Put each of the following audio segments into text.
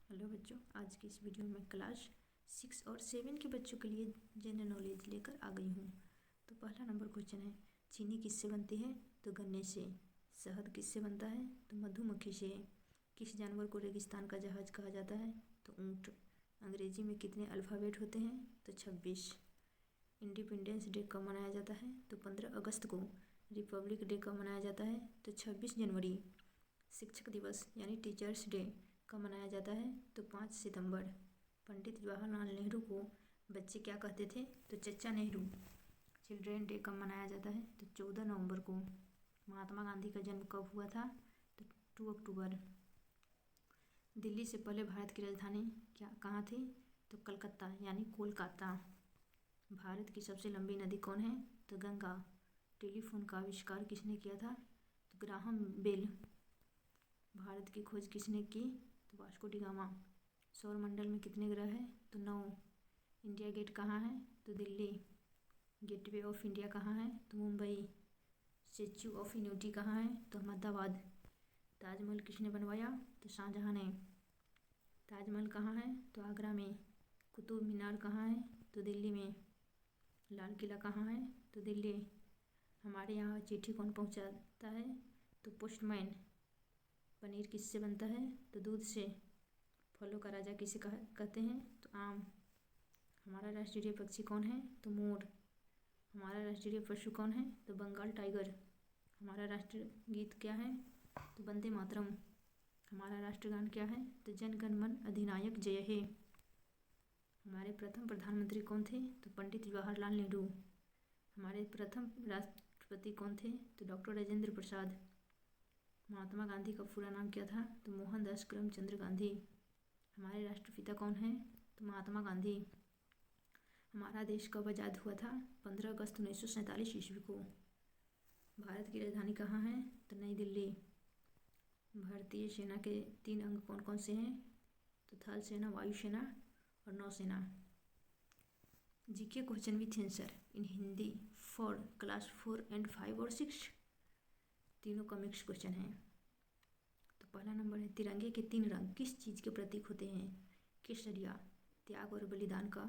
Hello बच्चों, आज की इस वीडियो में क्लास 6 और 7 के बच्चों के लिए जनरल नॉलेज लेकर आ गई हूँ। तो पहला नंबर क्वेश्चन है, चीनी किससे बनती है? तो गन्ने से। शहद किससे बनता है? तो मधुमक्खी से। किस जानवर को रेगिस्तान का जहाज कहा जाता है? तो ऊँट। अंग्रेजी में कितने अल्फ़ाबेट होते हैं? तो 26। इंडिपेंडेंस डे कब मनाया जाता है? तो 15 अगस्त को। रिपब्लिक डे कब मनाया जाता है? तो 26 जनवरी। शिक्षक दिवस यानी टीचर्स डे कब मनाया जाता है? तो 5 सितंबर। पंडित जवाहरलाल नेहरू को बच्चे क्या कहते थे? तो चचा नेहरू। चिल्ड्रेन डे कब मनाया जाता है? तो 14 नवंबर को। महात्मा गांधी का जन्म कब हुआ था? तो 2 अक्टूबर। दिल्ली से पहले भारत की राजधानी कहाँ थी? तो कलकत्ता यानी कोलकाता। भारत की सबसे लंबी नदी कौन है? तो गंगा। टेलीफोन का आविष्कार किसने किया था? तो ग्राहम बेल। भारत की खोज किसने की? तो वास्को डी गामा। सौरमंडल में कितने ग्रह हैं? तो 9। इंडिया गेट कहाँ है? तो दिल्ली। गेटवे ऑफ इंडिया कहाँ है? तो मुंबई। स्टैच्यू ऑफ यूनिटी कहाँ है? तो अहमदाबाद। ताजमहल किसने बनवाया? तो शाहजहां ने। ताजमहल कहाँ है? तो आगरा में। कुतुब मीनार कहाँ है? तो दिल्ली में। लाल किला कहाँ है? तो दिल्ली। हमारे यहाँ चिट्ठी कौन पहुँचाता है? तो पोस्टमैन। पनीर किससे बनता है? तो दूध से। फलों का राजा किसे कहते हैं? तो आम। हमारा राष्ट्रीय पक्षी कौन है? तो मोर। हमारा राष्ट्रीय पशु कौन है? तो बंगाल टाइगर। हमारा राष्ट्रीय गीत क्या है? तो वंदे मातरम। हमारा राष्ट्रगान क्या है? तो जन गण मन अधिनायक जय हे। हमारे प्रथम प्रधानमंत्री कौन थे? तो पंडित जवाहरलाल नेहरू। हमारे प्रथम राष्ट्रपति कौन थे? तो डॉक्टर राजेंद्र प्रसाद। महात्मा गांधी का पूरा नाम क्या था? तो मोहनदास करमचंद गांधी। हमारे राष्ट्रपिता कौन हैं? तो महात्मा गांधी। हमारा देश कब आज़ाद हुआ था? 15 अगस्त 1947 ईस्वी को। भारत की राजधानी कहाँ है? तो नई दिल्ली। भारतीय सेना के 3 अंग कौन कौन से हैं? तो थल सेना, वायुसेना और नौसेना। GK question with answer in Hindi for class 4 and 5 और 6 तीनों का मिक्स क्वेश्चन है। तो पहला नंबर है, तिरंगे के 3 रंग किस चीज़ के प्रतीक होते हैं? केसरिया त्याग और बलिदान का,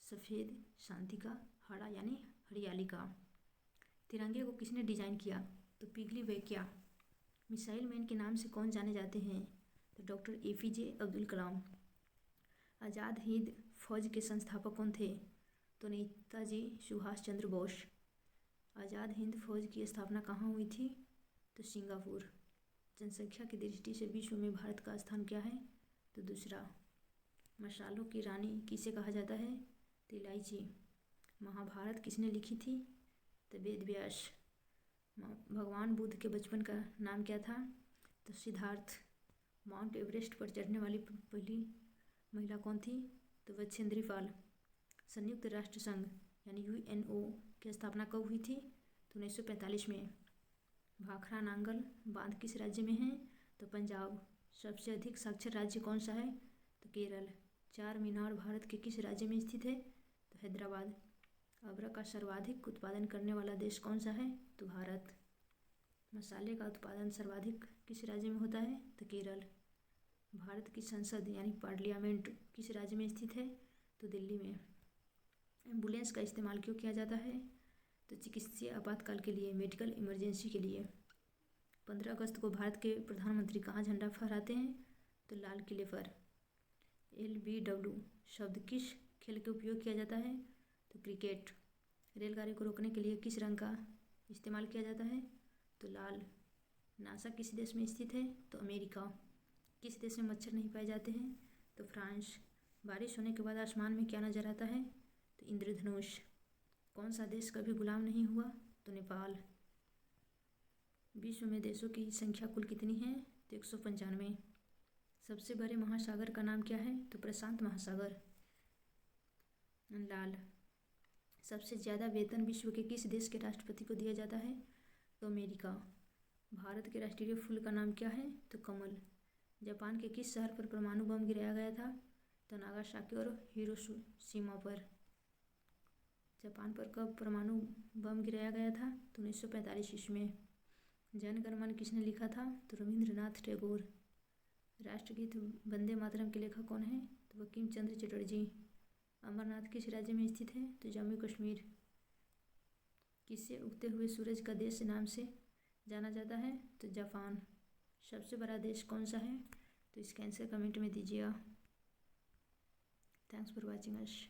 सफ़ेद शांति का, हरा यानी हरियाली का। तिरंगे को किसने डिजाइन किया? तो पिगली वेकिया। मिसाइल मैन के नाम से कौन जाने जाते हैं? तो डॉक्टर APJ अब्दुल कलाम। आज़ाद हिंद फौज के संस्थापक कौन थे? तो नेताजी सुभाष चंद्र बोस। आज़ाद हिंद फौज की स्थापना कहाँ हुई थी? तो सिंगापुर। जनसंख्या की दृष्टि से विश्व में भारत का स्थान क्या है? तो दूसरा। मसालों की रानी किसे कहा जाता है? तो इलायची। महाभारत किसने लिखी थी? तो वेद व्यास। भगवान बुद्ध के बचपन का नाम क्या था? तो सिद्धार्थ। माउंट एवरेस्ट पर चढ़ने वाली पहली महिला कौन थी? तो बछेंद्री पाल। संयुक्त राष्ट्र संघ यानी UNO की स्थापना कब हुई थी? तो 1945 में। भाखड़ा नांगल बांध किस राज्य में है? तो पंजाब। सबसे अधिक साक्षर राज्य कौन सा है? तो केरल। चार मीनार भारत के किस राज्य में स्थित है? तो हैदराबाद। अदरक का सर्वाधिक उत्पादन करने वाला देश कौन सा है? तो भारत। मसाले का उत्पादन सर्वाधिक किस राज्य में होता है? तो केरल। भारत की संसद यानी पार्लियामेंट किस राज्य में स्थित है? तो दिल्ली में। एम्बुलेंस का इस्तेमाल क्यों किया जाता है? तो चिकित्सीय आपातकाल के लिए, मेडिकल इमरजेंसी के लिए। 15 अगस्त को भारत के प्रधानमंत्री कहाँ झंडा फहराते हैं? तो लाल किले पर। LBW शब्द किस खेल के उपयोग किया जाता है? तो क्रिकेट। रेलगाड़ी को रोकने के लिए किस रंग का इस्तेमाल किया जाता है? तो लाल। नासा किस देश में स्थित है? तो अमेरिका। किस देश में मच्छर नहीं पाए जाते हैं? तो फ्रांस। बारिश होने के बाद आसमान में क्या नजर आता है? तो इंद्रधनुष। कौन सा देश कभी गुलाम नहीं हुआ? तो नेपाल। विश्व में देशों की संख्या कुल कितनी है? तो 195। सबसे बड़े महासागर का नाम क्या है? तो प्रशांत महासागर। लाल। सबसे ज़्यादा वेतन विश्व के किस देश के राष्ट्रपति को दिया जाता है? तो अमेरिका। भारत के राष्ट्रीय फूल का नाम क्या है? तो कमल। जापान के किस शहर पर परमाणु बम गिराया गया था? तो नागासाकी और हिरोशिमा पर। जापान पर कब परमाणु बम गिराया गया था? तो 1945 ईस्वी में। जन गण मन किसने लिखा था? तो रविंद्रनाथ टैगोर। राष्ट्रगीत वंदे मातरम के लेखक कौन है? तो बंकिम चंद्र चटर्जी। अमरनाथ किस राज्य में स्थित है? तो जम्मू कश्मीर। किसे उगते हुए सूरज का देश नाम से जाना जाता है? तो जापान। सबसे बड़ा देश कौन सा है? तो इसका आंसर कमेंट में दीजिएगा। Thanks for watching us.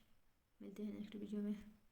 मिलते हैं नेक्स्ट वीडियो में।